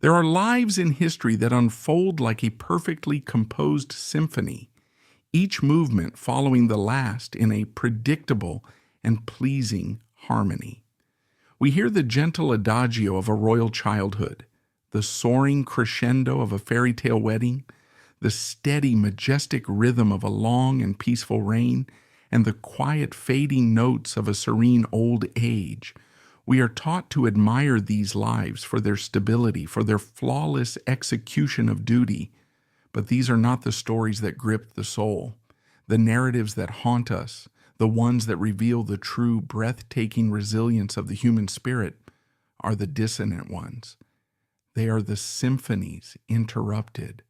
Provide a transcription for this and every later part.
There are lives in history that unfold like a perfectly composed symphony, each movement following the last in a predictable and pleasing harmony. We hear the gentle adagio of a royal childhood, the soaring crescendo of a fairy tale wedding, the steady, majestic rhythm of a long and peaceful reign, and the quiet, fading notes of a serene old age. We are taught to admire these lives for their stability, for their flawless execution of duty. But these are not the stories that grip the soul, the narratives that haunt us, the ones that reveal the true, breathtaking resilience of the human spirit are the dissonant ones. They are the symphonies interrupted,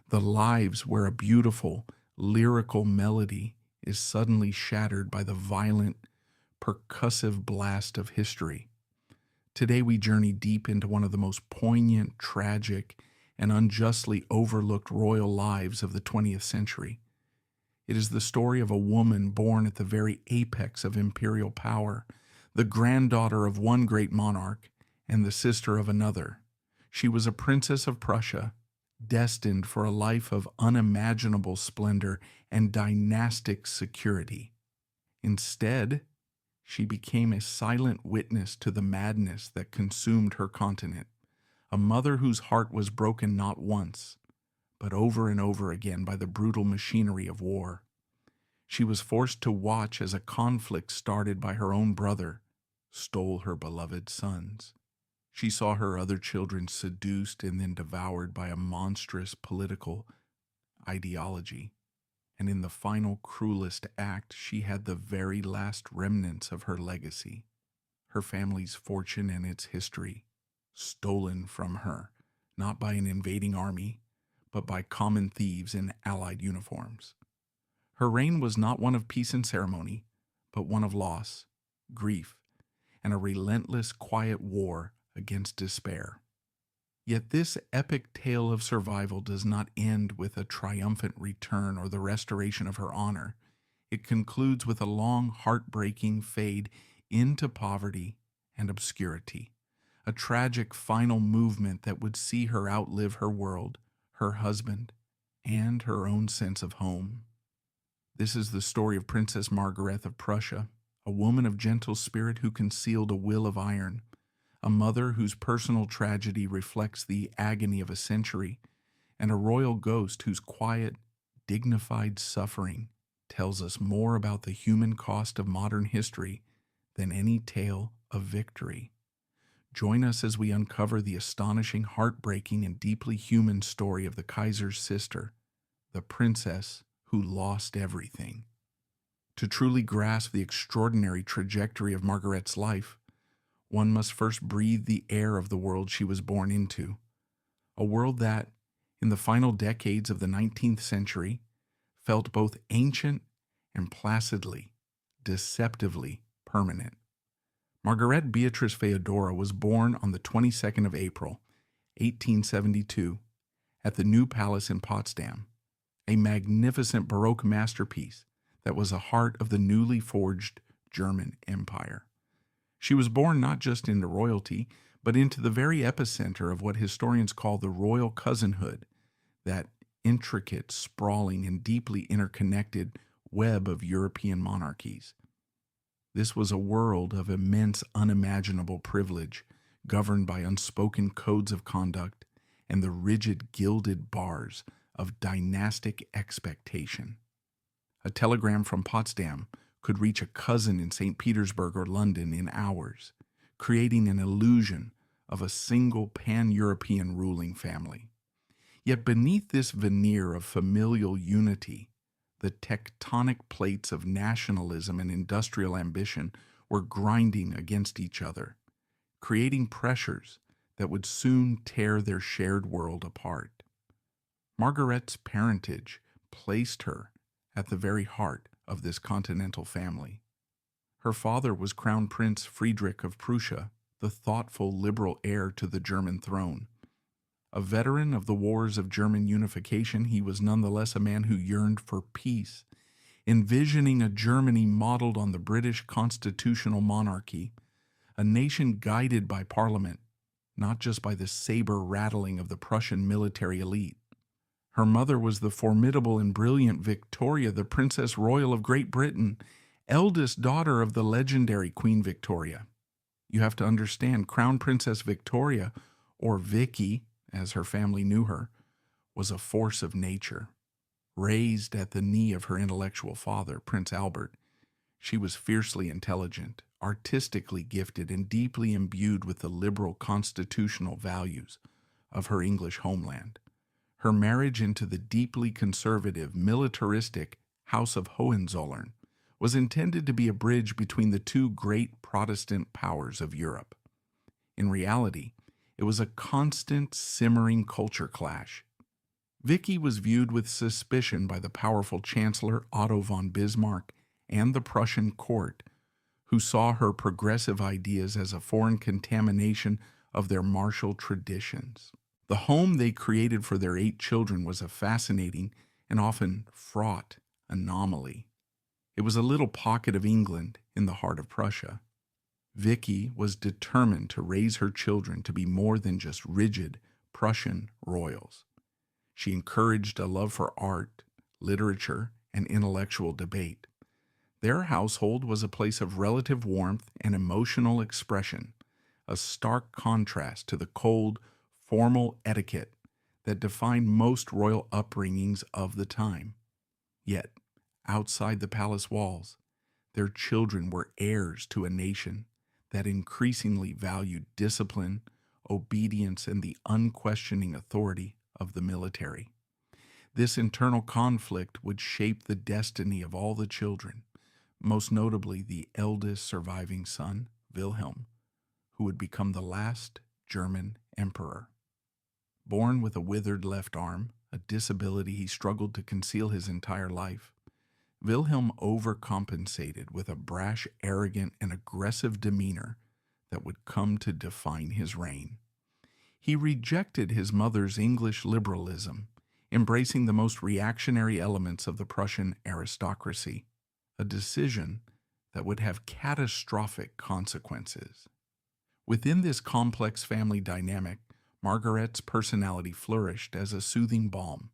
the lives where a beautiful, lyrical melody is suddenly shattered by the violent, percussive blast of history. Today we journey deep into one of the most poignant, tragic, and unjustly overlooked royal lives of the 20th century. It is the story of a woman born at the very apex of imperial power, the granddaughter of one great monarch and the sister of another. She was a princess of Prussia, destined for a life of unimaginable splendor and dynastic security. Instead, she became a silent witness to the madness that consumed her continent, a mother whose heart was broken not once, but over and over again by the brutal machinery of war. She was forced to watch as a conflict started by her own brother stole her beloved sons. She saw her other children seduced and then devoured by a monstrous political ideology. And in the final, cruelest act, she had the very last remnants of her legacy, her family's fortune and its history, stolen from her, not by an invading army, but by common thieves in allied uniforms. Her reign was not one of peace and ceremony, but one of loss, grief, and a relentless, quiet war against despair. Yet this epic tale of survival does not end with a triumphant return or the restoration of her honor. It concludes with a long, heartbreaking fade into poverty and obscurity, a tragic final movement that would see her outlive her world, her husband, and her own sense of home. This is the story of Princess Margaret of Prussia, a woman of gentle spirit who concealed a will of iron, a mother whose personal tragedy reflects the agony of a century, and a royal ghost whose quiet, dignified suffering tells us more about the human cost of modern history than any tale of victory. Join us as we uncover the astonishing, heartbreaking, and deeply human story of the Kaiser's sister, the princess who lost everything. To truly grasp the extraordinary trajectory of Margaret's life, one must first breathe the air of the world she was born into, a world that, in the final decades of the 19th century, felt both ancient and placidly, deceptively permanent. Margaret Beatrice Feodora was born on the 22nd of April, 1872, at the New Palace in Potsdam, a magnificent Baroque masterpiece that was the heart of the newly forged German Empire. She was born not just into royalty, but into the very epicenter of what historians call the royal cousinhood, that intricate, sprawling, and deeply interconnected web of European monarchies. This was a world of immense, unimaginable privilege, governed by unspoken codes of conduct and the rigid, gilded bars of dynastic expectation. A telegram from Potsdam could reach a cousin in St. Petersburg or London in hours, creating an illusion of a single pan-European ruling family. Yet beneath this veneer of familial unity, the tectonic plates of nationalism and industrial ambition were grinding against each other, creating pressures that would soon tear their shared world apart. Margaret's parentage placed her at the very heart of this continental family. Her father was Crown Prince Friedrich of Prussia, the thoughtful, liberal heir to the German throne. A veteran of the wars of German unification, he was nonetheless a man who yearned for peace, envisioning a Germany modeled on the British constitutional monarchy, a nation guided by Parliament, not just by the saber rattling of the Prussian military elite. Her mother was the formidable and brilliant Victoria, the Princess Royal of Great Britain, eldest daughter of the legendary Queen Victoria. You have to understand, Crown Princess Victoria, or Vicky, as her family knew her, was a force of nature. Raised at the knee of her intellectual father, Prince Albert, she was fiercely intelligent, artistically gifted, and deeply imbued with the liberal constitutional values of her English homeland. Her marriage into the deeply conservative, militaristic House of Hohenzollern was intended to be a bridge between the two great Protestant powers of Europe. In reality, it was a constant, simmering culture clash. Vicky was viewed with suspicion by the powerful Chancellor Otto von Bismarck and the Prussian court, who saw her progressive ideas as a foreign contamination of their martial traditions. The home they created for their 8 children was a fascinating and often fraught anomaly. It was a little pocket of England in the heart of Prussia. Vicky was determined to raise her children to be more than just rigid Prussian royals. She encouraged a love for art, literature, and intellectual debate. Their household was a place of relative warmth and emotional expression, a stark contrast to the cold, formal etiquette that defined most royal upbringings of the time. Yet, outside the palace walls, their children were heirs to a nation that increasingly valued discipline, obedience, and the unquestioning authority of the military. This internal conflict would shape the destiny of all the children, most notably the eldest surviving son, Wilhelm, who would become the last German emperor. Born with a withered left arm, a disability he struggled to conceal his entire life, Wilhelm overcompensated with a brash, arrogant, and aggressive demeanor that would come to define his reign. He rejected his mother's English liberalism, embracing the most reactionary elements of the Prussian aristocracy, a decision that would have catastrophic consequences. Within this complex family dynamic, Margaret's personality flourished as a soothing balm.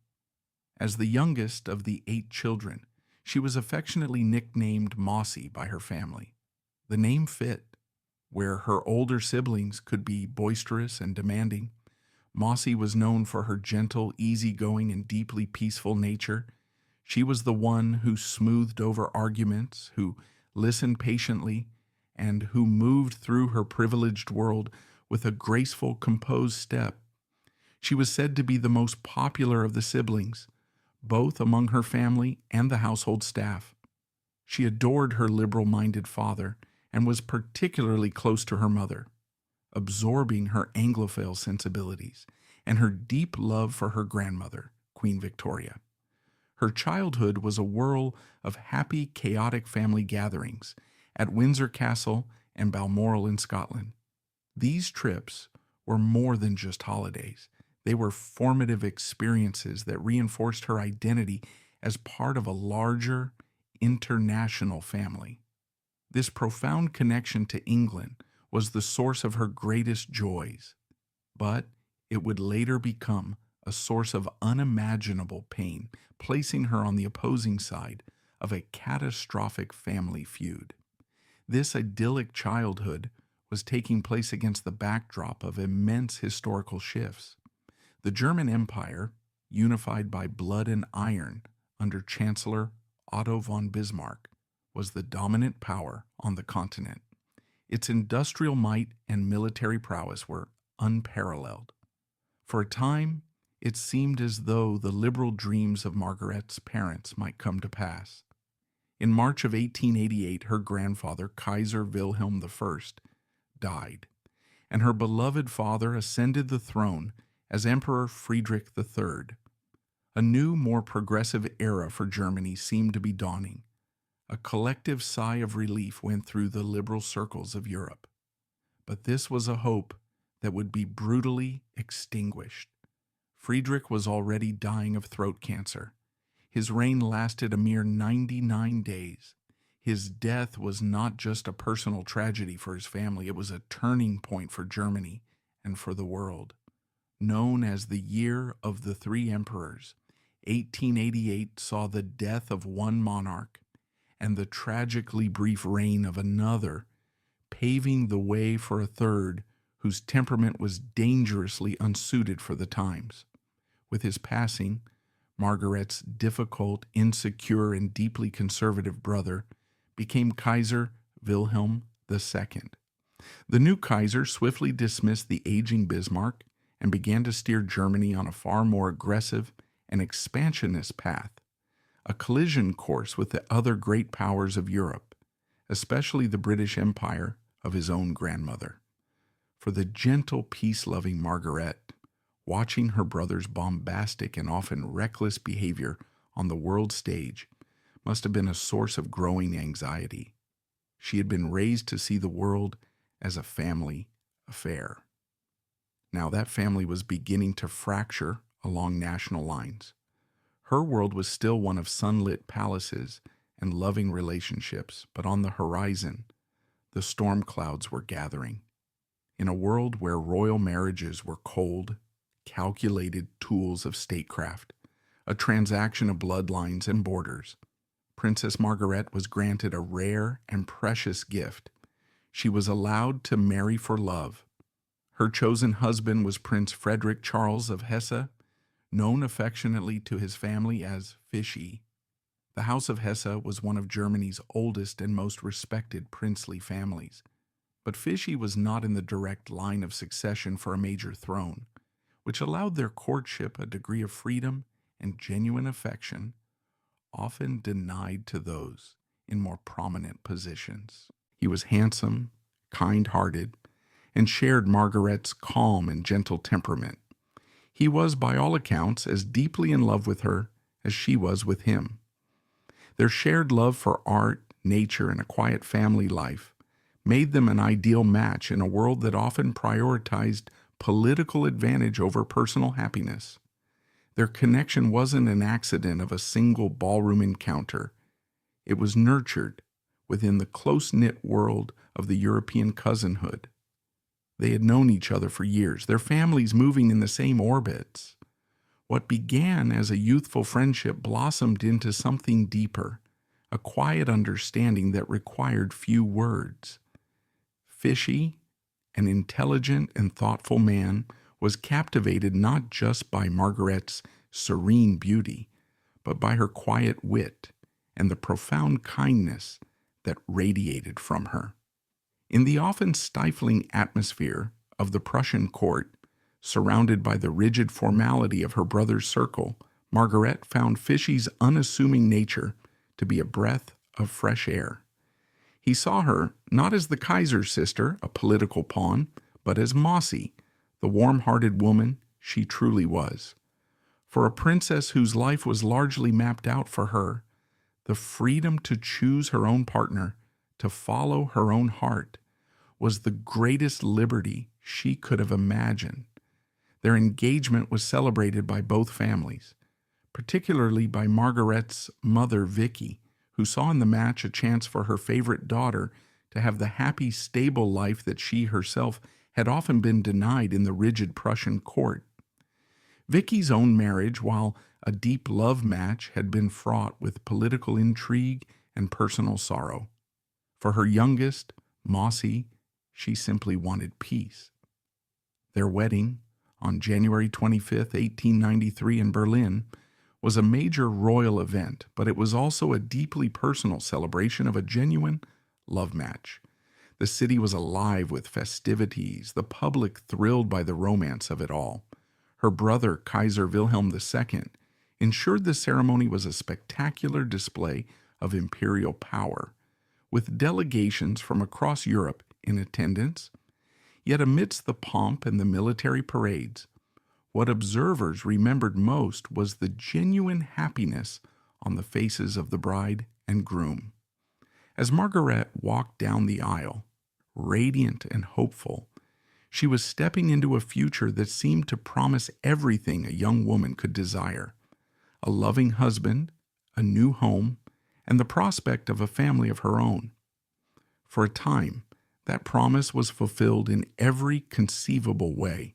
As the youngest of the 8 children, she was affectionately nicknamed Mossy by her family. The name fit. Where her older siblings could be boisterous and demanding, Mossy was known for her gentle, easygoing, and deeply peaceful nature. She was the one who smoothed over arguments, who listened patiently, and who moved through her privileged world with a graceful, composed step. She was said to be the most popular of the siblings, both among her family and the household staff. She adored her liberal-minded father and was particularly close to her mother, absorbing her Anglophile sensibilities and her deep love for her grandmother, Queen Victoria. Her childhood was a whirl of happy, chaotic family gatherings at Windsor Castle and Balmoral in Scotland. These trips were more than just holidays. They were formative experiences that reinforced her identity as part of a larger, international family. This profound connection to England was the source of her greatest joys, but it would later become a source of unimaginable pain, placing her on the opposing side of a catastrophic family feud. This idyllic childhood was taking place against the backdrop of immense historical shifts. The German Empire, unified by blood and iron under Chancellor Otto von Bismarck, was the dominant power on the continent. Its industrial might and military prowess were unparalleled. For a time, it seemed as though the liberal dreams of Margaret's parents might come to pass. In March of 1888, her grandfather, Kaiser Wilhelm I, died, and her beloved father ascended the throne as Emperor Friedrich III. A new, more progressive era for Germany seemed to be dawning. A collective sigh of relief went through the liberal circles of Europe. But this was a hope that would be brutally extinguished. Friedrich was already dying of throat cancer. His reign lasted a mere 99 days. His death was not just a personal tragedy for his family, it was a turning point for Germany and for the world. Known as the Year of the Three Emperors, 1888 saw the death of one monarch and the tragically brief reign of another, paving the way for a third whose temperament was dangerously unsuited for the times. With his passing, Margaret's difficult, insecure, and deeply conservative brother became Kaiser Wilhelm II. The new Kaiser swiftly dismissed the aging Bismarck and began to steer Germany on a far more aggressive and expansionist path, a collision course with the other great powers of Europe, especially the British Empire of his own grandmother. For the gentle, peace-loving Margaret, watching her brother's bombastic and often reckless behavior on the world stage must have been a source of growing anxiety. She had been raised to see the world as a family affair. Now that family was beginning to fracture along national lines. Her world was still one of sunlit palaces and loving relationships, but on the horizon, the storm clouds were gathering. In a world where royal marriages were cold, calculated tools of statecraft, a transaction of bloodlines and borders, Princess Margaret was granted a rare and precious gift. She was allowed to marry for love. Her chosen husband was Prince Frederick Charles of Hesse, known affectionately to his family as Fishy. The House of Hesse was one of Germany's oldest and most respected princely families. But Fishy was not in the direct line of succession for a major throne, which allowed their courtship a degree of freedom and genuine affection, often denied to those in more prominent positions. He was handsome, kind-hearted, and shared Margaret's calm and gentle temperament. He was, by all accounts, as deeply in love with her as she was with him. Their shared love for art, nature, and a quiet family life made them an ideal match in a world that often prioritized political advantage over personal happiness. Their connection wasn't an accident of a single ballroom encounter. It was nurtured within the close-knit world of the European cousinhood. They had known each other for years, their families moving in the same orbits. What began as a youthful friendship blossomed into something deeper, a quiet understanding that required few words. Fishy, an intelligent and thoughtful man, was captivated not just by Margaret's serene beauty, but by her quiet wit and the profound kindness that radiated from her. In the often stifling atmosphere of the Prussian court, surrounded by the rigid formality of her brother's circle, Margaret found Fishy's unassuming nature to be a breath of fresh air. He saw her not as the Kaiser's sister, a political pawn, but as Mossy, the warm-hearted woman she truly was. For a princess whose life was largely mapped out for her, the freedom to choose her own partner, to follow her own heart, was the greatest liberty she could have imagined. Their engagement was celebrated by both families, particularly by Margaret's mother, Vicky, who saw in the match a chance for her favorite daughter to have the happy, stable life that she herself had often been denied in the rigid Prussian court. Vicky's own marriage, while a deep love match, had been fraught with political intrigue and personal sorrow. For her youngest, Mossy, she simply wanted peace. Their wedding, on January 25, 1893 in Berlin, was a major royal event, but it was also a deeply personal celebration of a genuine love match. The city was alive with festivities, the public thrilled by the romance of it all. Her brother, Kaiser Wilhelm II, ensured the ceremony was a spectacular display of imperial power, with delegations from across Europe in attendance. Yet amidst the pomp and the military parades, what observers remembered most was the genuine happiness on the faces of the bride and groom. As Margaret walked down the aisle, radiant and hopeful, she was stepping into a future that seemed to promise everything a young woman could desire: a loving husband, a new home, and the prospect of a family of her own. For a time, That promise was fulfilled in every conceivable way.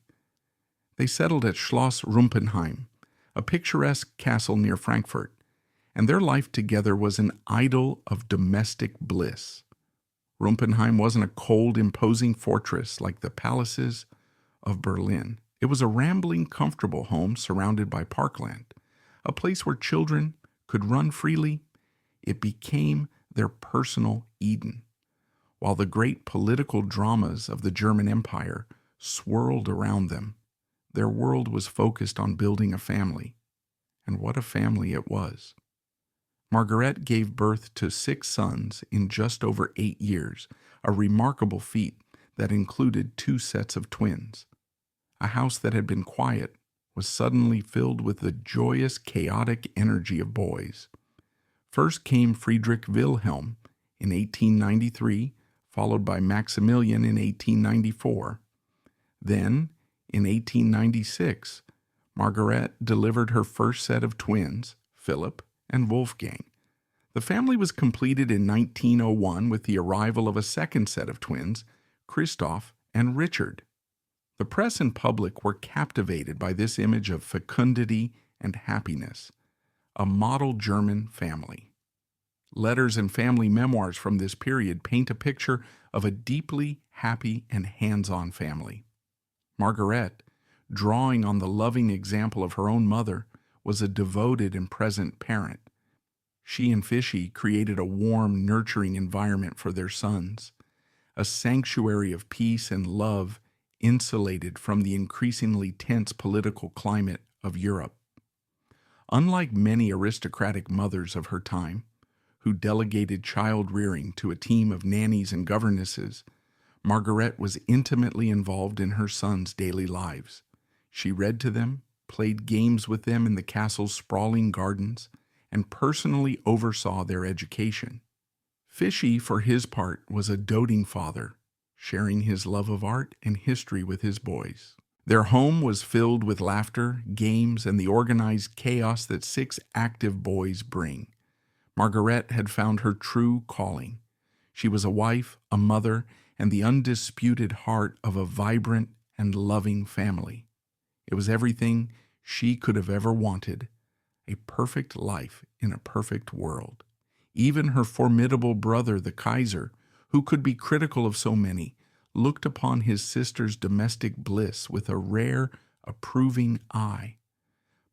They settled at Schloss Rumpenheim, a picturesque castle near Frankfurt, and their life together was an idyll of domestic bliss. Rumpenheim wasn't a cold, imposing fortress like the palaces of Berlin. It was a rambling, comfortable home surrounded by parkland, a place where children could run freely. It became their personal Eden. While the great political dramas of the German Empire swirled around them, their world was focused on building a family. And what a family it was. Margaret gave birth to 6 sons in just over 8 years, a remarkable feat that included 2 sets of twins. A house that had been quiet was suddenly filled with the joyous, chaotic energy of boys. First came Friedrich Wilhelm in 1893, followed by Maximilian in 1894. Then, in 1896, Margaret delivered her first set of twins, Philip and Wolfgang. The family was completed in 1901 with the arrival of a second set of twins, Christoph and Richard. The press and public were captivated by this image of fecundity and happiness, a model German family. Letters and family memoirs from this period paint a picture of a deeply happy and hands-on family. Margaret, drawing on the loving example of her own mother, was a devoted and present parent. She and Fishy created a warm, nurturing environment for their sons, a sanctuary of peace and love insulated from the increasingly tense political climate of Europe. Unlike many aristocratic mothers of her time, who delegated child rearing to a team of nannies and governesses, Margaret was intimately involved in her sons' daily lives. She read to them, played games with them in the castle's sprawling gardens, and personally oversaw their education. Fishy, for his part, was a doting father, sharing his love of art and history with his boys. Their home was filled with laughter, games, and the organized chaos that 6 active boys bring. Margaret had found her true calling. She was a wife, a mother, and the undisputed heart of a vibrant and loving family. It was everything she could have ever wanted, a perfect life in a perfect world. Even her formidable brother, the Kaiser, who could be critical of so many, looked upon his sister's domestic bliss with a rare, approving eye.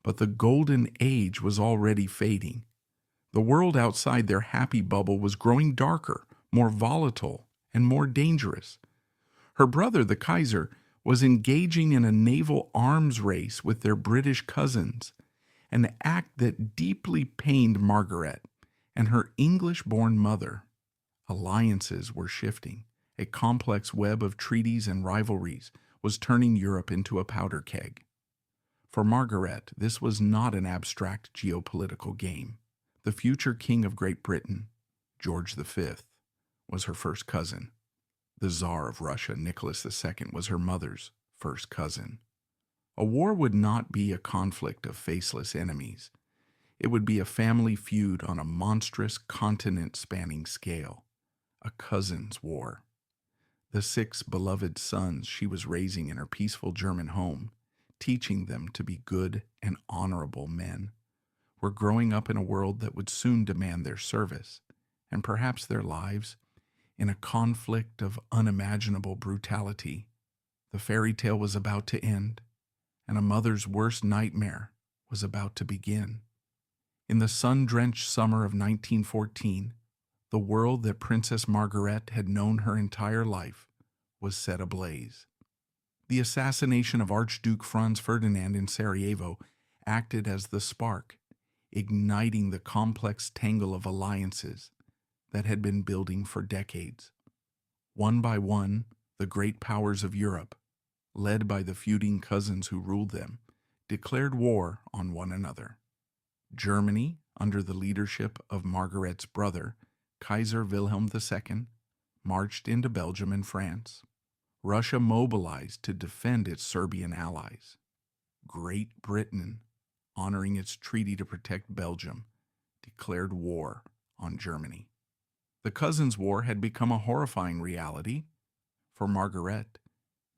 But the golden age was already fading. The world outside their happy bubble was growing darker, more volatile, and more dangerous. Her brother, the Kaiser, was engaging in a naval arms race with their British cousins, an act that deeply pained Margaret and her English-born mother. Alliances were shifting. A complex web of treaties and rivalries was turning Europe into a powder keg. For Margaret, this was not an abstract geopolitical game. The future king of Great Britain, George V, was her first cousin. The Tsar of Russia, Nicholas II, was her mother's first cousin. A war would not be a conflict of faceless enemies. It would be a family feud on a monstrous continent-spanning scale, a cousin's war. The 6 beloved sons she was raising in her peaceful German home, teaching them to be good and honorable men, were growing up in a world that would soon demand their service, and perhaps their lives, in a conflict of unimaginable brutality. The fairy tale was about to end, and a mother's worst nightmare was about to begin. In the sun-drenched summer of 1914, the world that Princess Margaret had known her entire life was set ablaze. The assassination of Archduke Franz Ferdinand in Sarajevo acted as the spark, igniting the complex tangle of alliances that had been building for decades. One by one, the great powers of Europe, led by the feuding cousins who ruled them, declared war on one another. Germany, under the leadership of Margaret's brother, Kaiser Wilhelm II, marched into Belgium and France. Russia mobilized to defend its Serbian allies. Great Britain, honoring its treaty to protect Belgium, declared war on Germany. The Cousins' War had become a horrifying reality, For Margaret,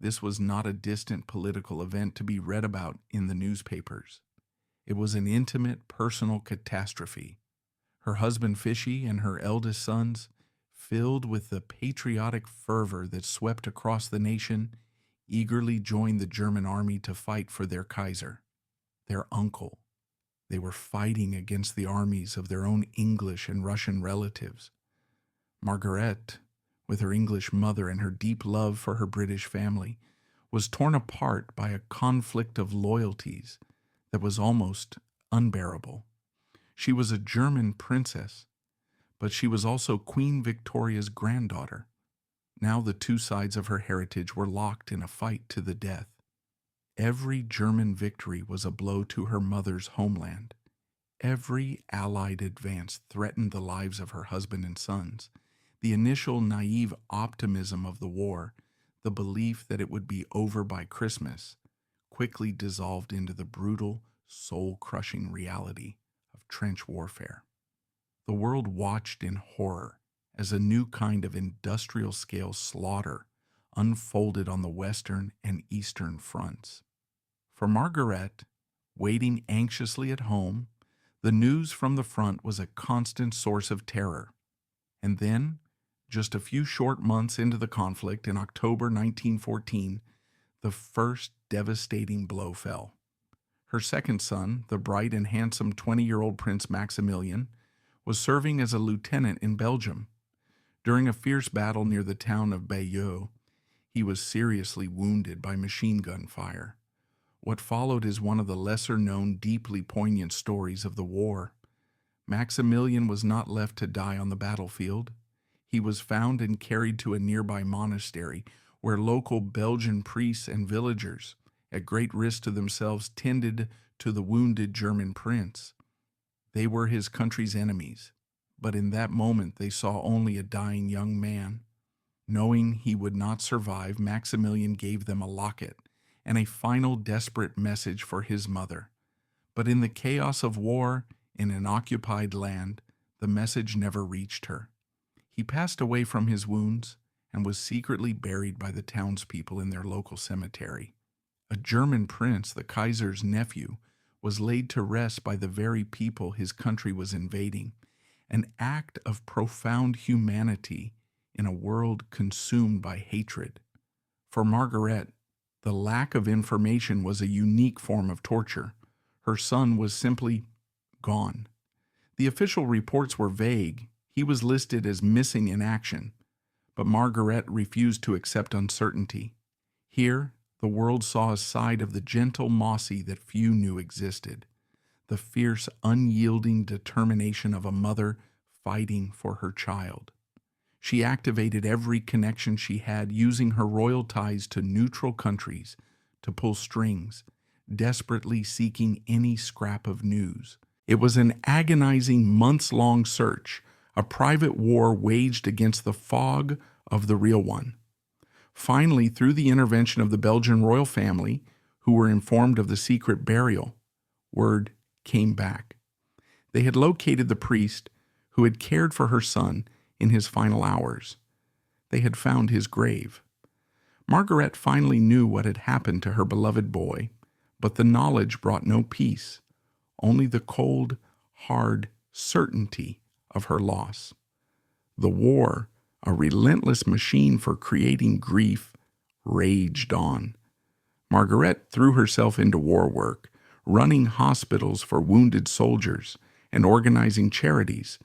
this was not a distant political event to be read about in the newspapers. It was an intimate, personal catastrophe. Her husband Fishy and her eldest sons, filled with the patriotic fervor that swept across the nation, eagerly joined the German army to fight for their Kaiser, their uncle. They were fighting against the armies of their own English and Russian relatives. Margaret, with her English mother and her deep love for her British family, was torn apart by a conflict of loyalties that was almost unbearable. She was a German princess, but she was also Queen Victoria's granddaughter. Now the two sides of her heritage were locked in a fight to the death. Every German victory was a blow to her mother's homeland. Every Allied advance threatened the lives of her husband and sons. The initial naive optimism of the war, the belief that it would be over by Christmas, quickly dissolved into the brutal, soul-crushing reality of trench warfare. The world watched in horror as a new kind of industrial-scale slaughter unfolded on the Western and Eastern fronts. For Margaret, waiting anxiously at home, the news from the front was a constant source of terror. And then, just a few short months into the conflict, in October 1914, the first devastating blow fell. Her second son, the bright and handsome 20-year-old Prince Maximilian, was serving as a lieutenant in Belgium. During a fierce battle near the town of Bayeux, he was seriously wounded by machine gun fire. What followed is one of the lesser-known, deeply poignant stories of the war. Maximilian was not left to die on the battlefield. He was found and carried to a nearby monastery where local Belgian priests and villagers, at great risk to themselves, tended to the wounded German prince. They were his country's enemies, but in that moment they saw only a dying young man. Knowing he would not survive, Maximilian gave them a locket and a final desperate message for his mother. But in the chaos of war in an occupied land, the message never reached her. He passed away from his wounds and was secretly buried by the townspeople in their local cemetery. A German prince, the Kaiser's nephew, was laid to rest by the very people his country was invading, an act of profound humanity in a world consumed by hatred. For Margaret, the lack of information was a unique form of torture. Her son was simply gone. The official reports were vague. He was listed as missing in action, but Margaret refused to accept uncertainty. Here, the world saw a side of the gentle Mossy that few knew existed, the fierce, unyielding determination of a mother fighting for her child. She activated every connection she had, using her royal ties to neutral countries to pull strings, desperately seeking any scrap of news. It was an agonizing, months-long search, a private war waged against the fog of the real one. Finally, through the intervention of the Belgian royal family, who were informed of the secret burial, word came back. They had located the priest who had cared for her son in his final hours. They had found his grave. Margaret finally knew what had happened to her beloved boy, but the knowledge brought no peace, only the cold, hard certainty of her loss. The war, a relentless machine for creating grief, raged on. Margaret threw herself into war work, running hospitals for wounded soldiers and organizing charities,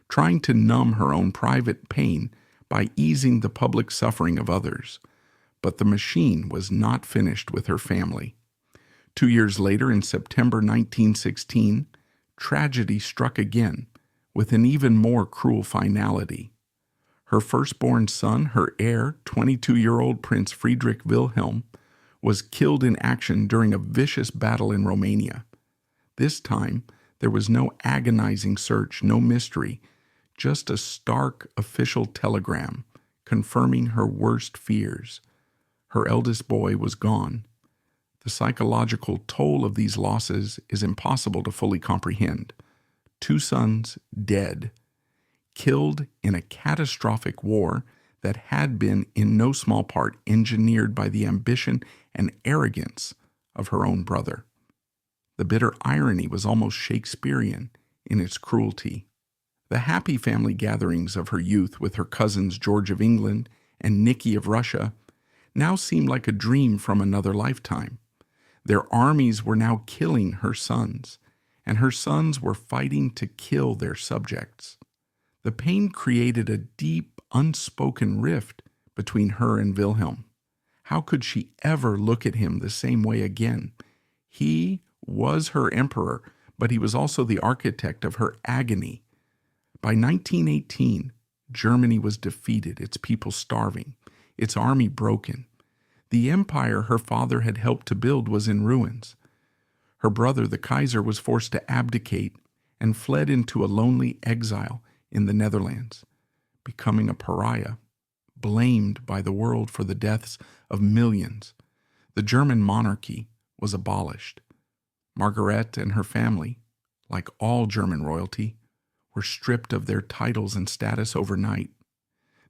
trying to numb her own private pain by easing the public suffering of others. But the machine was not finished with her family. 2 years later, in September 1916, tragedy struck again, with an even more cruel finality. Her firstborn son, her heir, 22-year-old Prince Friedrich Wilhelm, was killed in action during a vicious battle in Romania. This time, there was no agonizing search, no mystery, just a stark official telegram confirming her worst fears. Her eldest boy was gone. The psychological toll of these losses is impossible to fully comprehend. 2 sons dead, killed in a catastrophic war that had been in no small part engineered by the ambition and arrogance of her own brother. The bitter irony was almost Shakespearean in its cruelty. The happy family gatherings of her youth with her cousins George of England and Nicky of Russia now seemed like a dream from another lifetime. Their armies were now killing her sons, and her sons were fighting to kill their subjects. The pain created a deep, unspoken rift between her and Wilhelm. How could she ever look at him the same way again? He was her emperor, but he was also the architect of her agony. By 1918, Germany was defeated, its people starving, its army broken. The empire her father had helped to build was in ruins. Her brother, the Kaiser, was forced to abdicate and fled into a lonely exile in the Netherlands, becoming a pariah, blamed by the world for the deaths of millions. The German monarchy was abolished. Margaret and her family, like all German royalty, were stripped of their titles and status overnight.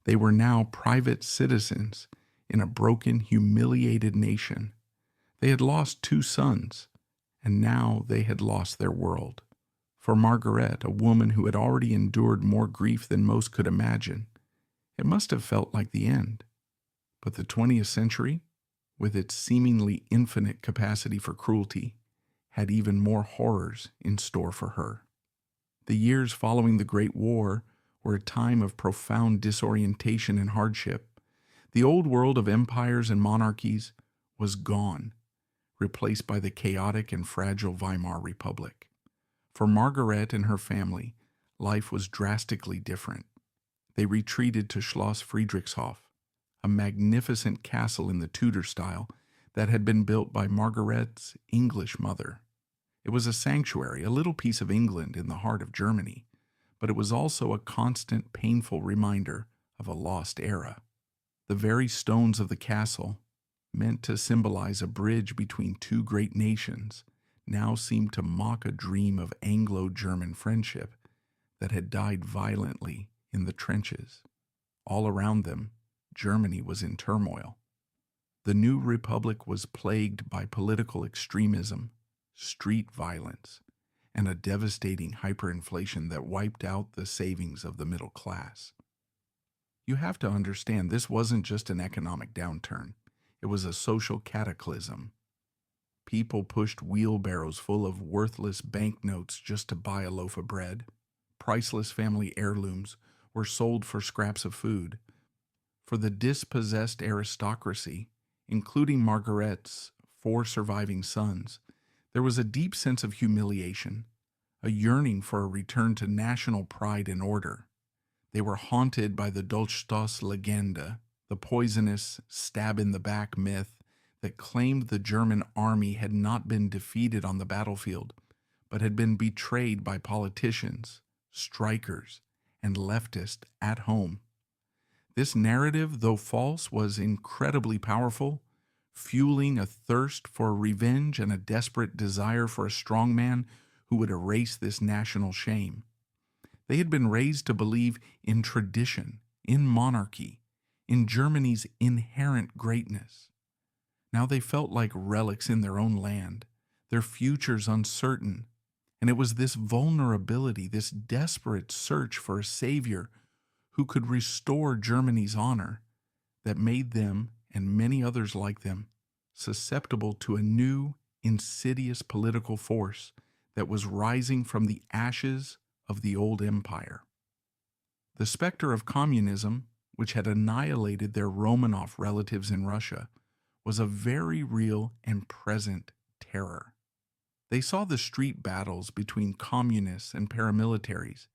They were now private citizens in a broken, humiliated nation. They had lost 2 sons, and now they had lost their world. For Margaret, a woman who had already endured more grief than most could imagine, it must have felt like the end. But the 20th century, with its seemingly infinite capacity for cruelty, had even more horrors in store for her. The years following the Great War were a time of profound disorientation and hardship. The old world of empires and monarchies was gone, replaced by the chaotic and fragile Weimar Republic. For Margaret and her family, life was drastically different. They retreated to Schloss Friedrichshof, a magnificent castle in the Tudor style that had been built by Margaret's English mother. It was a sanctuary, a little piece of England in the heart of Germany, but it was also a constant, painful reminder of a lost era. The very stones of the castle, meant to symbolize a bridge between 2 great nations, now seemed to mock a dream of Anglo-German friendship that had died violently in the trenches. All around them, Germany was in turmoil. The new republic was plagued by political extremism, street violence, and a devastating hyperinflation that wiped out the savings of the middle class. You have to understand, this wasn't just an economic downturn. It was a social cataclysm. People pushed wheelbarrows full of worthless banknotes just to buy a loaf of bread. Priceless family heirlooms were sold for scraps of food. For the dispossessed aristocracy, including Margaret's 4 surviving sons, there was a deep sense of humiliation, a yearning for a return to national pride and order. They were haunted by the Dolchstoßlegende, the poisonous stab-in-the-back myth that claimed the German army had not been defeated on the battlefield, but had been betrayed by politicians, strikers, and leftists at home. This narrative, though false, was incredibly powerful, fueling a thirst for revenge and a desperate desire for a strong man who would erase this national shame. They had been raised to believe in tradition, in monarchy, in Germany's inherent greatness. Now they felt like relics in their own land, their futures uncertain, and it was this vulnerability, this desperate search for a savior who could restore Germany's honor, that made them, and many others like them, susceptible to a new, insidious political force that was rising from the ashes of the old empire. The specter of communism, which had annihilated their Romanov relatives in Russia, was a very real and present terror. They saw the street battles between communists and paramilitaries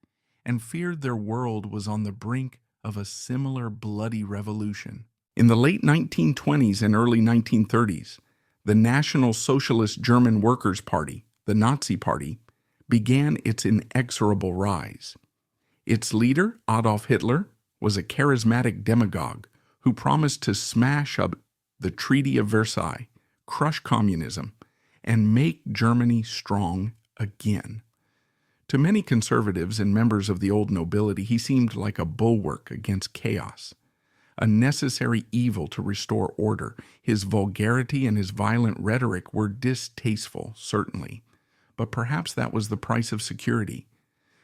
and feared their world was on the brink of a similar bloody revolution. In the late 1920s and early 1930s, the National Socialist German Workers' Party, the Nazi Party, began its inexorable rise. Its leader, Adolf Hitler, was a charismatic demagogue who promised to smash up the Treaty of Versailles, crush communism, and make Germany strong again. To many conservatives and members of the old nobility, he seemed like a bulwark against chaos, a necessary evil to restore order. His vulgarity and his violent rhetoric were distasteful, certainly, but perhaps that was the price of security.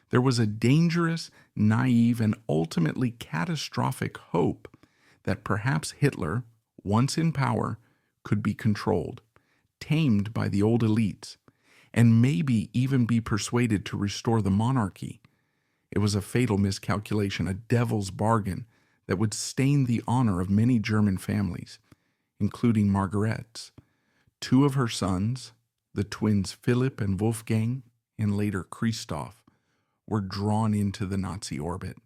There was a dangerous, naive, and ultimately catastrophic hope that perhaps Hitler, once in power, could be controlled, tamed by the old elites, and maybe even be persuaded to restore the monarchy. It was a fatal miscalculation, a devil's bargain that would stain the honor of many German families, including Margaret's. Two of her sons, the twins Philip and Wolfgang, and later Christoph, were drawn into the Nazi orbit.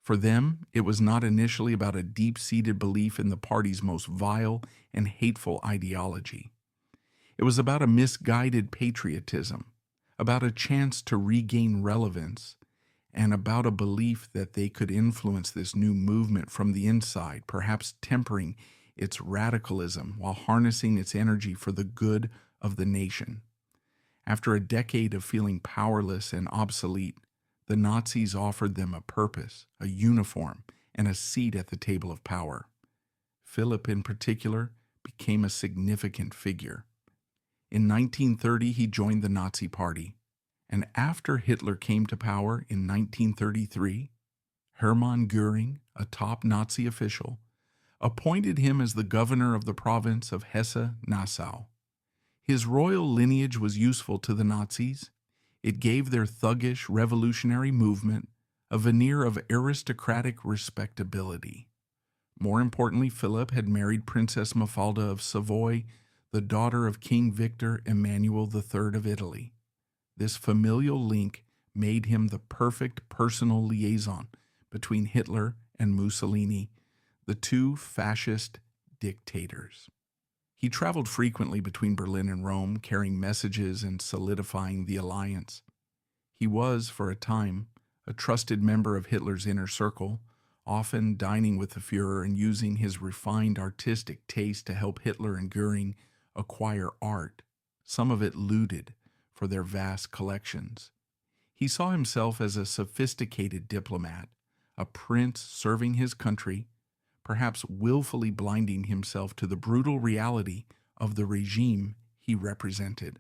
For them, it was not initially about a deep-seated belief in the party's most vile and hateful ideology. It was about a misguided patriotism, about a chance to regain relevance, and about a belief that they could influence this new movement from the inside, perhaps tempering its radicalism while harnessing its energy for the good of the nation. After a decade of feeling powerless and obsolete, the Nazis offered them a purpose, a uniform, and a seat at the table of power. Philip, in particular, became a significant figure. In 1930, he joined the Nazi Party, and after Hitler came to power in 1933, Hermann Göring, a top Nazi official, appointed him as the governor of the province of Hesse-Nassau. His royal lineage was useful to the Nazis. It gave their thuggish revolutionary movement a veneer of aristocratic respectability. More importantly, Philip had married Princess Mafalda of Savoy, the daughter of King Victor Emmanuel III of Italy. This familial link made him the perfect personal liaison between Hitler and Mussolini, the two fascist dictators. He traveled frequently between Berlin and Rome, carrying messages and solidifying the alliance. He was, for a time, a trusted member of Hitler's inner circle, often dining with the Führer and using his refined artistic taste to help Hitler and Göring acquire art, some of it looted, for their vast collections. He saw himself as a sophisticated diplomat, a prince serving his country, perhaps willfully blinding himself to the brutal reality of the regime he represented.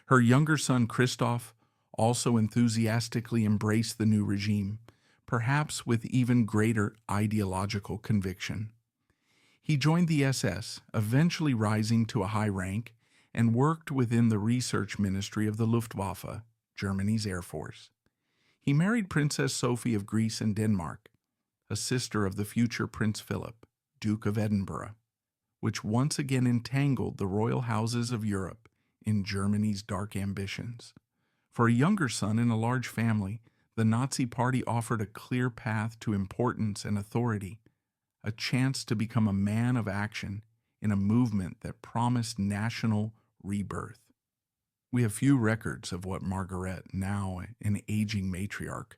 Her younger son, Christoph, also enthusiastically embraced the new regime, perhaps with even greater ideological conviction. He joined the SS, eventually rising to a high rank, and worked within the research ministry of the Luftwaffe, Germany's Air Force. He married Princess Sophie of Greece and Denmark, a sister of the future Prince Philip, Duke of Edinburgh, which once again entangled the royal houses of Europe in Germany's dark ambitions. For a younger son in a large family, the Nazi Party offered a clear path to importance and authority, a chance to become a man of action in a movement that promised national rebirth. We have few records of what Margaret, now an aging matriarch,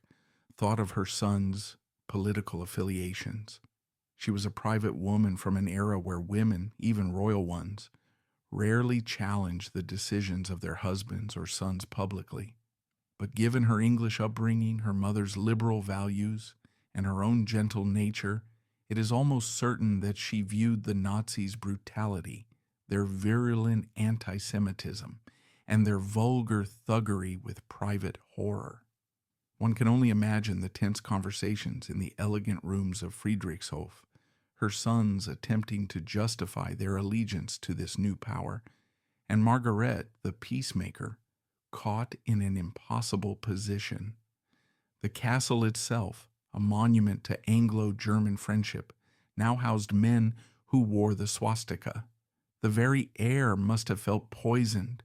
thought of her son's political affiliations. She was a private woman from an era where women, even royal ones, rarely challenged the decisions of their husbands or sons publicly. But given her English upbringing, her mother's liberal values, and her own gentle nature, it is almost certain that she viewed the Nazis' brutality, their virulent anti-Semitism, and their vulgar thuggery with private horror. One can only imagine the tense conversations in the elegant rooms of Friedrichshof, her sons attempting to justify their allegiance to this new power, and Margaret, the peacemaker, caught in an impossible position. The castle itself, a monument to Anglo-German friendship, now housed men who wore the swastika. The very air must have felt poisoned.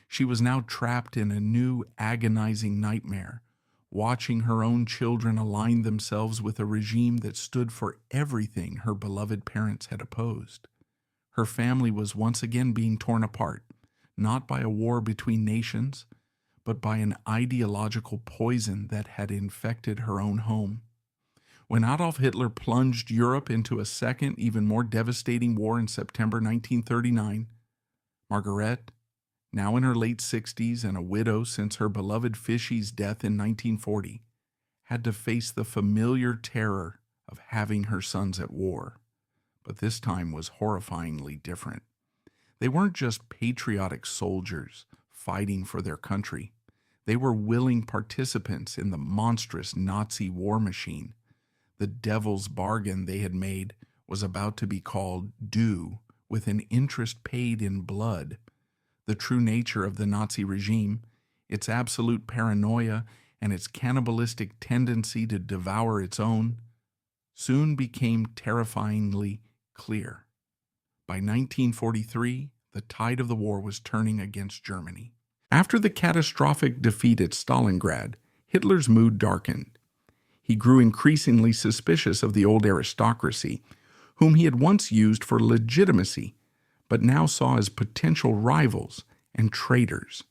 She was now trapped in a new agonizing nightmare, watching her own children align themselves with a regime that stood for everything her beloved parents had opposed. Her family was once again being torn apart, not by a war between nations, but by an ideological poison that had infected her own home. When Adolf Hitler plunged Europe into a second, even more devastating war in September 1939, Margaret, now in her late 60s and a widow since her beloved Fichy's death in 1940, had to face the familiar terror of having her sons at war, but this time was horrifyingly different. They weren't just patriotic soldiers fighting for their country. They were willing participants in the monstrous Nazi war machine. The devil's bargain they had made was about to be called due, with an interest paid in blood. The true nature of the Nazi regime, its absolute paranoia, and its cannibalistic tendency to devour its own, soon became terrifyingly clear. By 1943, the tide of the war was turning against Germany. After the catastrophic defeat at Stalingrad, Hitler's mood darkened. He grew increasingly suspicious of the old aristocracy, whom he had once used for legitimacy, but now saw as potential rivals and traitors.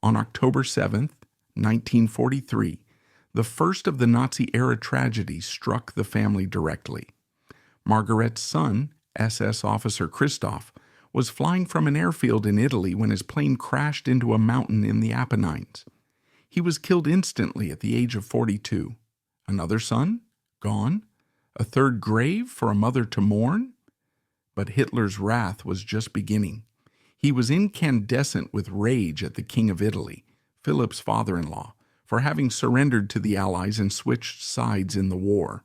On October 7, 1943, the first of the Nazi-era tragedies struck the family directly. Margaret's son, SS officer Christoph, was flying from an airfield in Italy when his plane crashed into a mountain in the Apennines. He was killed instantly at the age of 42. Another son? Gone? A third grave for a mother to mourn? But Hitler's wrath was just beginning. He was incandescent with rage at the King of Italy, Philip's father-in-law, for having surrendered to the Allies and switched sides in the war.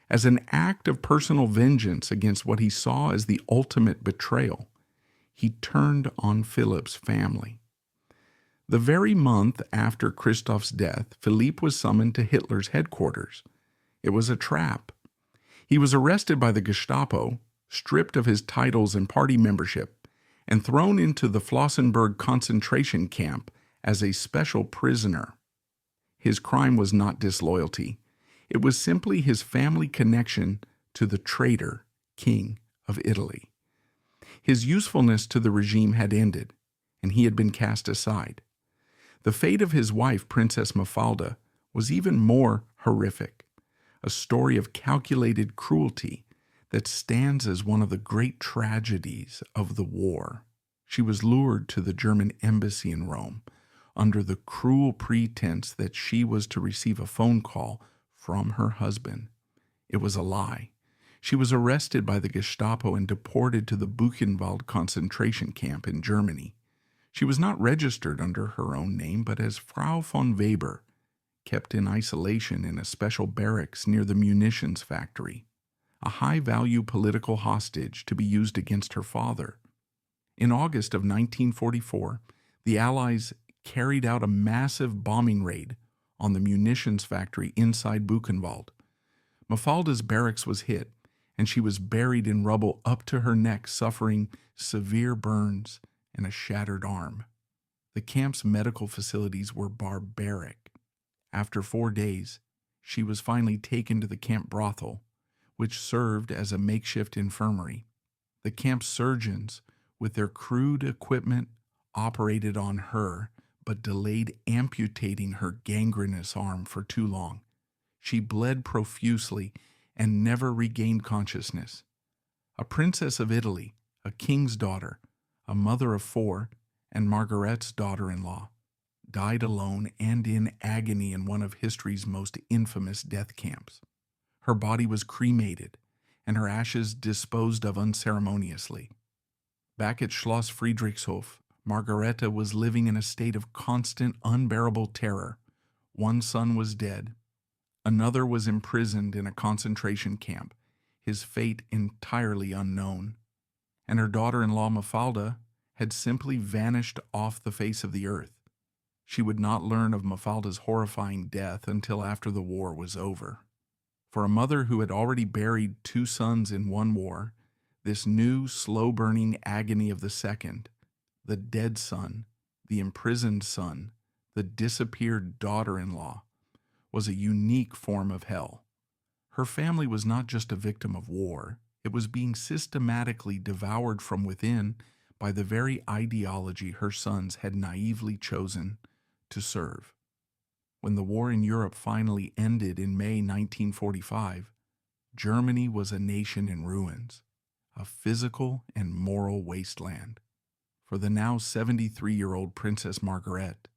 As an act of personal vengeance against what he saw as the ultimate betrayal, he turned on Philip's family. The very month after Christoph's death, Philippe was summoned to Hitler's headquarters. It was a trap. He was arrested by the Gestapo, stripped of his titles and party membership, and thrown into the Flossenburg concentration camp as a special prisoner. His crime was not disloyalty. It was simply his family connection to the traitor King of Italy. His usefulness to the regime had ended, and he had been cast aside. The fate of his wife, Princess Mafalda, was even more horrific, a story of calculated cruelty that stands as one of the great tragedies of the war. She was lured to the German embassy in Rome under the cruel pretense that she was to receive a phone call from her husband. It was a lie. She was arrested by the Gestapo and deported to the Buchenwald concentration camp in Germany. She was not registered under her own name, but as Frau von Weber, kept in isolation in a special barracks near the munitions factory, a high-value political hostage to be used against her father. In August of 1944, the Allies carried out a massive bombing raid on the munitions factory inside Buchenwald. Mafalda's barracks was hit, and she was buried in rubble up to her neck, suffering severe burns and a shattered arm. The camp's medical facilities were barbaric. After 4 days, she was finally taken to the camp brothel, which served as a makeshift infirmary. The camp surgeons, with their crude equipment, operated on her, but delayed amputating her gangrenous arm for too long. She bled profusely and never regained consciousness. A princess of Italy, a king's daughter, a mother of 4, and Margaret's daughter-in-law, died alone and in agony in one of history's most infamous death camps. Her body was cremated, and her ashes disposed of unceremoniously. Back at Schloss Friedrichshof, Margareta was living in a state of constant, unbearable terror. One son was dead. Another was imprisoned in a concentration camp, his fate entirely unknown. And her daughter-in-law Mafalda had simply vanished off the face of the earth. She would not learn of Mafalda's horrifying death until after the war was over. For a mother who had already buried 2 sons in one war, this new, slow-burning agony of the second, the dead son, the imprisoned son, the disappeared daughter-in-law, was a unique form of hell. Her family was not just a victim of war. It was being systematically devoured from within by the very ideology her sons had naively chosen to serve. When the war in Europe finally ended in May 1945, Germany was a nation in ruins, a physical and moral wasteland. For the now 73-year-old Princess Margaret,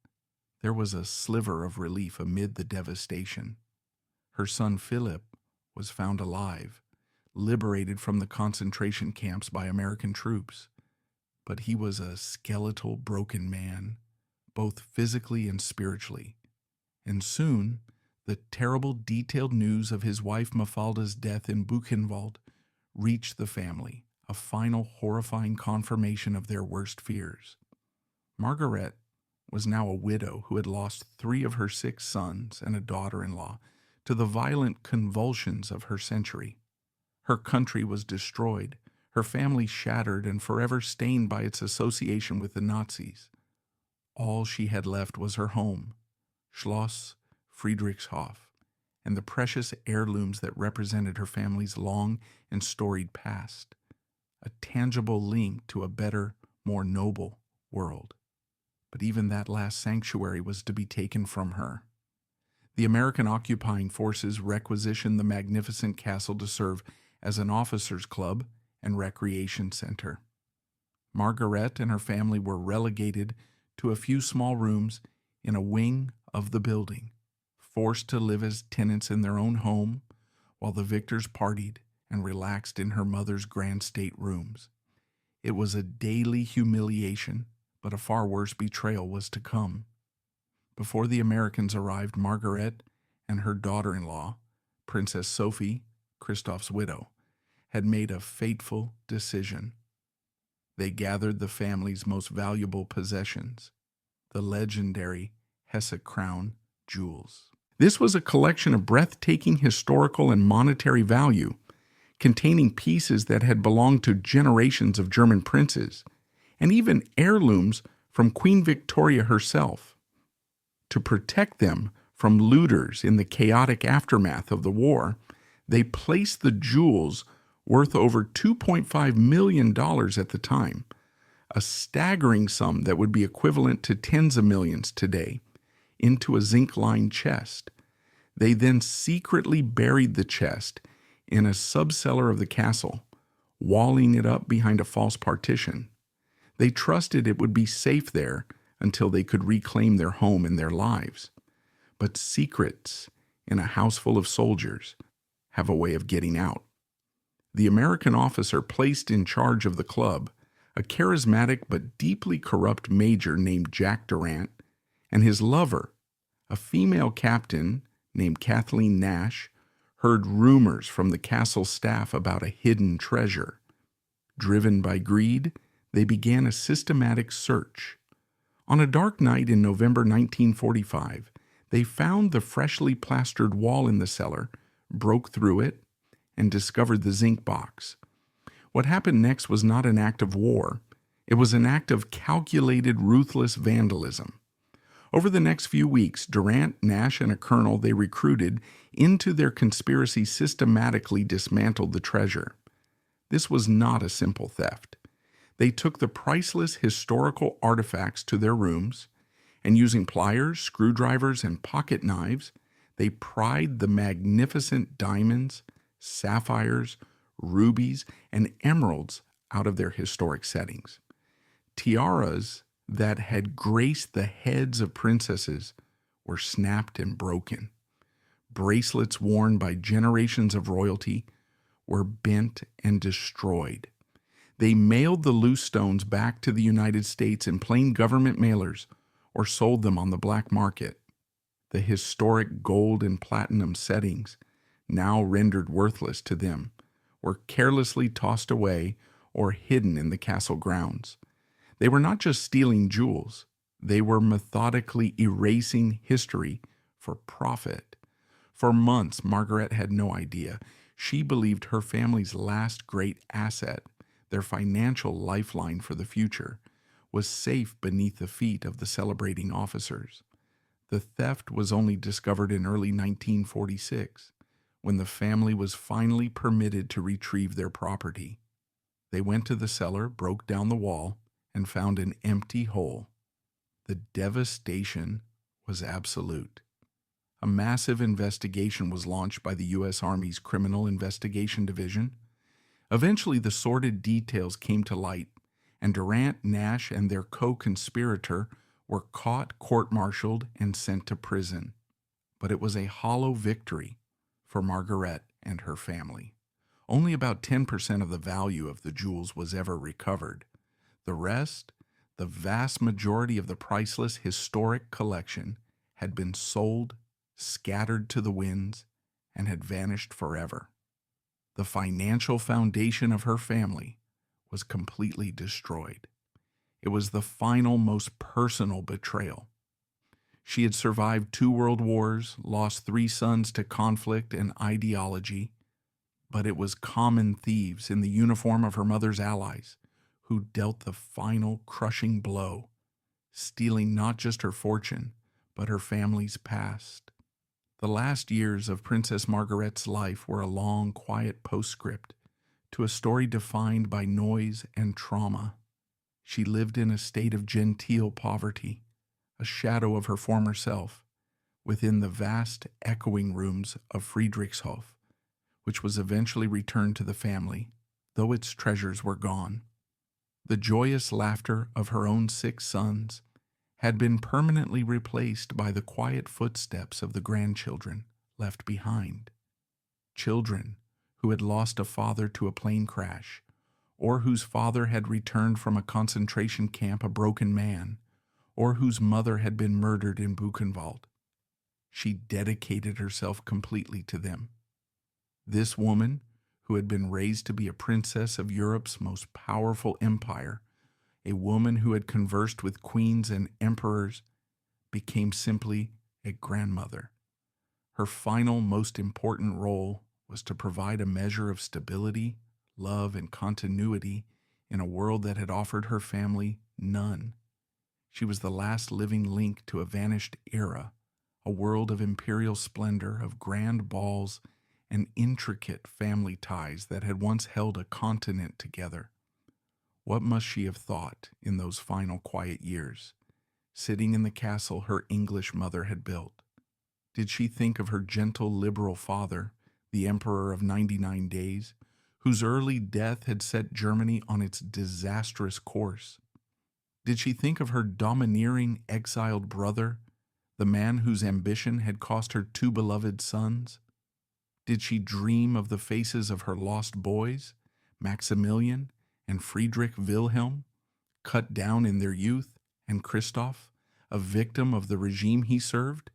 there was a sliver of relief amid the devastation. Her son Philip was found alive, liberated from the concentration camps by American troops. But he was a skeletal, broken man, both physically and spiritually. And soon, the terrible, detailed news of his wife Mafalda's death in Buchenwald reached the family, a final horrifying confirmation of their worst fears. Margaret was now a widow who had lost 3 of her 6 sons and a daughter-in-law to the violent convulsions of her century. Her country was destroyed, her family shattered and forever stained by its association with the Nazis. All she had left was her home, Schloss Friedrichshof, and the precious heirlooms that represented her family's long and storied past, a tangible link to a better, more noble world. But even that last sanctuary was to be taken from her. The American occupying forces requisitioned the magnificent castle to serve as an officers' club and recreation center. Margaret and her family were relegated to a few small rooms in a wing of the building, forced to live as tenants in their own home while the victors partied and relaxed in her mother's grand state rooms. It was a daily humiliation, but a far worse betrayal was to come. Before the Americans arrived, Margaret and her daughter-in-law, Princess Sophie, Christoph's widow, had made a fateful decision. They gathered the family's most valuable possessions, the legendary Hesse crown jewels. This was a collection of breathtaking historical and monetary value, containing pieces that had belonged to generations of German princes, and even heirlooms from Queen Victoria herself. To protect them from looters in the chaotic aftermath of the war, they placed the jewels, worth over $2.5 million at the time, a staggering sum that would be equivalent to tens of millions today, into a zinc-lined chest. They then secretly buried the chest in a subcellar of the castle, walling it up behind a false partition. They trusted it would be safe there until they could reclaim their home and their lives. But secrets in a house full of soldiers have a way of getting out. The American officer placed in charge of the club, a charismatic but deeply corrupt major named Jack Durant, and his lover, a female captain named Kathleen Nash, heard rumors from the castle staff about a hidden treasure. Driven by greed, they began a systematic search. On a dark night in November 1945, they found the freshly plastered wall in the cellar, broke through it, and discovered the zinc box. What happened next was not an act of war. It was an act of calculated, ruthless vandalism. Over the next few weeks, Durant, Nash, and a colonel they recruited into their conspiracy systematically dismantled the treasure. This was not a simple theft. They took the priceless historical artifacts to their rooms, and using pliers, screwdrivers, and pocket knives, they pried the magnificent diamonds, sapphires, rubies, and emeralds out of their historic settings. Tiaras that had graced the heads of princesses were snapped and broken. Bracelets worn by generations of royalty were bent and destroyed. They mailed the loose stones back to the United States in plain government mailers or sold them on the black market. The historic gold and platinum settings, now rendered worthless to them, were carelessly tossed away or hidden in the castle grounds. They were not just stealing jewels, they were methodically erasing history for profit. For months, Margaret had no idea. She believed her family's last great asset, their financial lifeline for the future, was safe beneath the feet of the celebrating officers. The theft was only discovered in early 1946, when the family was finally permitted to retrieve their property. They went to the cellar, broke down the wall, and found an empty hole. The devastation was absolute. A massive investigation was launched by the U.S. Army's Criminal Investigation Division. Eventually, the sordid details came to light, and Durant, Nash, and their co-conspirator were caught, court-martialed, and sent to prison. But it was a hollow victory for Margaret and her family. Only about 10% of the value of the jewels was ever recovered. The rest, the vast majority of the priceless historic collection, had been sold, scattered to the winds, and had vanished forever. The financial foundation of her family was completely destroyed. It was the final, most personal betrayal. She had survived 2 world wars, lost 3 sons to conflict and ideology, but it was common thieves in the uniform of her mother's allies who dealt the final crushing blow, stealing not just her fortune, but her family's past. The last years of Princess Margaret's life were a long, quiet postscript to a story defined by noise and trauma. She lived in a state of genteel poverty, a shadow of her former self, within the vast echoing rooms of Friedrichshof, which was eventually returned to the family, though its treasures were gone. The joyous laughter of her own 6 sons had been permanently replaced by the quiet footsteps of the grandchildren left behind. Children who had lost a father to a plane crash, or whose father had returned from a concentration camp a broken man, or whose mother had been murdered in Buchenwald. She dedicated herself completely to them. This woman, who had been raised to be a princess of Europe's most powerful empire, a woman who had conversed with queens and emperors, became simply a grandmother. Her final, most important role was to provide a measure of stability, love, and continuity in a world that had offered her family none. She was the last living link to a vanished era, a world of imperial splendor, of grand balls, and intricate family ties that had once held a continent together. What must she have thought in those final quiet years, sitting in the castle her English mother had built? Did she think of her gentle liberal father, the Emperor of 99 Days, whose early death had set Germany on its disastrous course? Did she think of her domineering, exiled brother, the man whose ambition had cost her 2 beloved sons? Did she dream of the faces of her lost boys, Maximilian and Friedrich Wilhelm, cut down in their youth, and Christoph, a victim of the regime he served?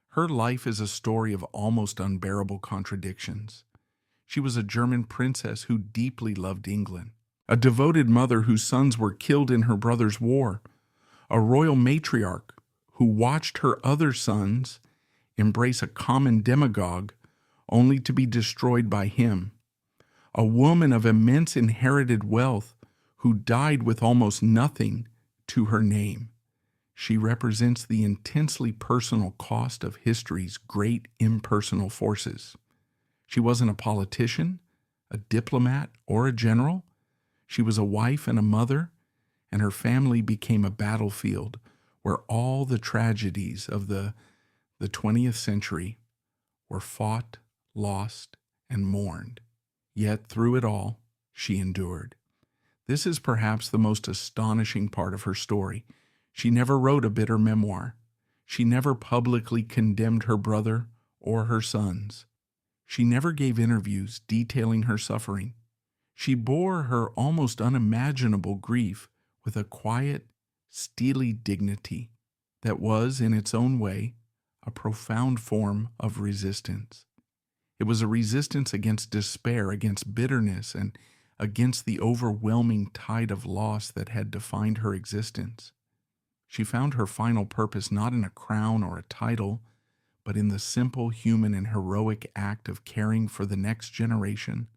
Her life is a story of almost unbearable contradictions. She was a German princess who deeply loved England, a devoted mother whose sons were killed in her brother's war, a royal matriarch who watched her other sons embrace a common demagogue only to be destroyed by him, a woman of immense inherited wealth who died with almost nothing to her name. She represents the intensely personal cost of history's great impersonal forces. She wasn't a politician, a diplomat, or a general. She was a wife and a mother, and her family became a battlefield where all the tragedies of the 20th century were fought, lost, and mourned. Yet through it all, she endured. This is perhaps the most astonishing part of her story. She never wrote a bitter memoir. She never publicly condemned her brother or her sons. She never gave interviews detailing her suffering. She bore her almost unimaginable grief with a quiet, steely dignity that was, in its own way, a profound form of resistance. It was a resistance against despair, against bitterness, and against the overwhelming tide of loss that had defined her existence. She found her final purpose not in a crown or a title, but in the simple human and heroic act of caring for the next generation,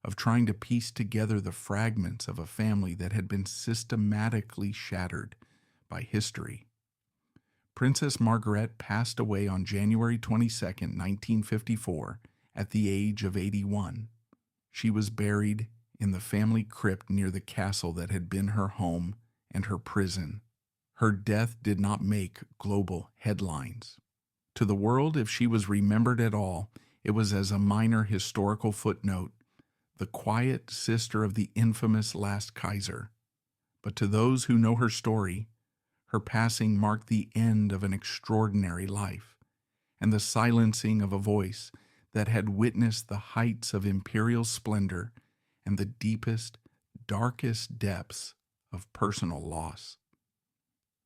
of trying to piece together the fragments of a family that had been systematically shattered by history. Princess Margaret passed away on January 22, 1954, at the age of 81. She was buried in the family crypt near the castle that had been her home and her prison. Her death did not make global headlines. To the world, if she was remembered at all, it was as a minor historical footnote, the quiet sister of the infamous last Kaiser. But to those who know her story, her passing marked the end of an extraordinary life and the silencing of a voice that had witnessed the heights of imperial splendor and the deepest, darkest depths of personal loss.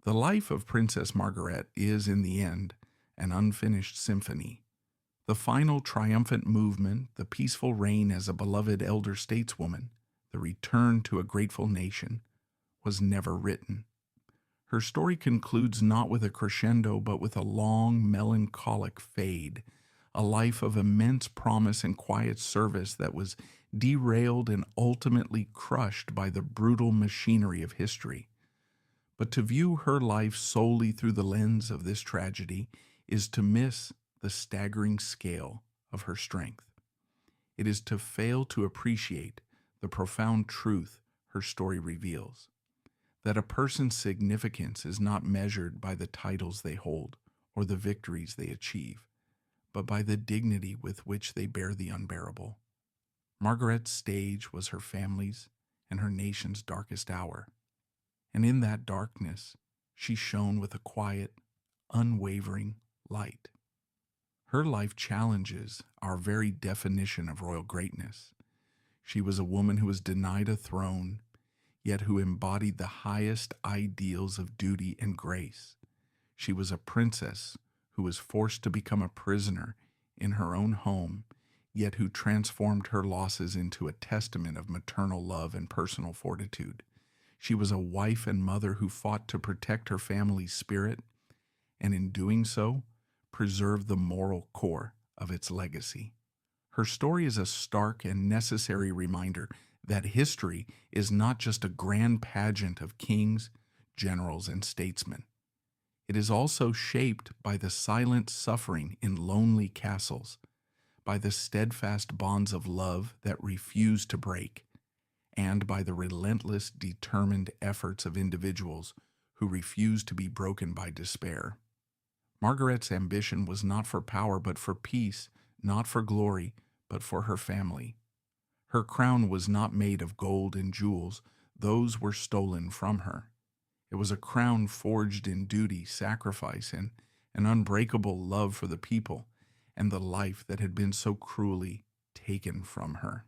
The life of Princess Margaret is, in the end, an unfinished symphony. The final triumphant movement, the peaceful reign as a beloved elder stateswoman, the return to a grateful nation, was never written. Her story concludes not with a crescendo, but with a long, melancholic fade, a life of immense promise and quiet service that was derailed and ultimately crushed by the brutal machinery of history. But to view her life solely through the lens of this tragedy is to miss the staggering scale of her strength. It is to fail to appreciate the profound truth her story reveals, that a person's significance is not measured by the titles they hold or the victories they achieve, but by the dignity with which they bear the unbearable. Margaret's stage was her family's and her nation's darkest hour, and in that darkness she shone with a quiet, unwavering light. Her life challenges our very definition of royal greatness. She was a woman who was denied a throne, yet who embodied the highest ideals of duty and grace. She was a princess who was forced to become a prisoner in her own home, yet who transformed her losses into a testament of maternal love and personal fortitude. She was a wife and mother who fought to protect her family's spirit, and in doing so, preserved the moral core of its legacy. Her story is a stark and necessary reminder that history is not just a grand pageant of kings, generals, and statesmen. It is also shaped by the silent suffering in lonely castles, by the steadfast bonds of love that refuse to break, and by the relentless, determined efforts of individuals who refuse to be broken by despair. Margaret's ambition was not for power, but for peace, not for glory, but for her family. Her crown was not made of gold and jewels; those were stolen from her. It was a crown forged in duty, sacrifice, and an unbreakable love for the people and the life that had been so cruelly taken from her.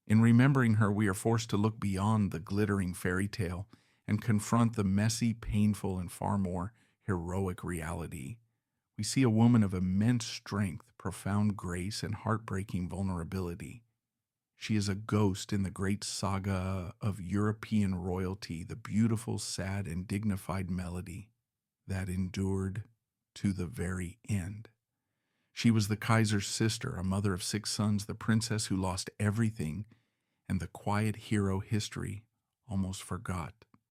In remembering her, we are forced to look beyond the glittering fairy tale and confront the messy, painful, and far more heroic reality. We see a woman of immense strength, profound grace, and heartbreaking vulnerability. She is a ghost in the great saga of European royalty, the beautiful, sad, and dignified melody that endured to the very end. She was the Kaiser's sister, a mother of 6 sons, the princess who lost everything, and the quiet hero history almost forgot.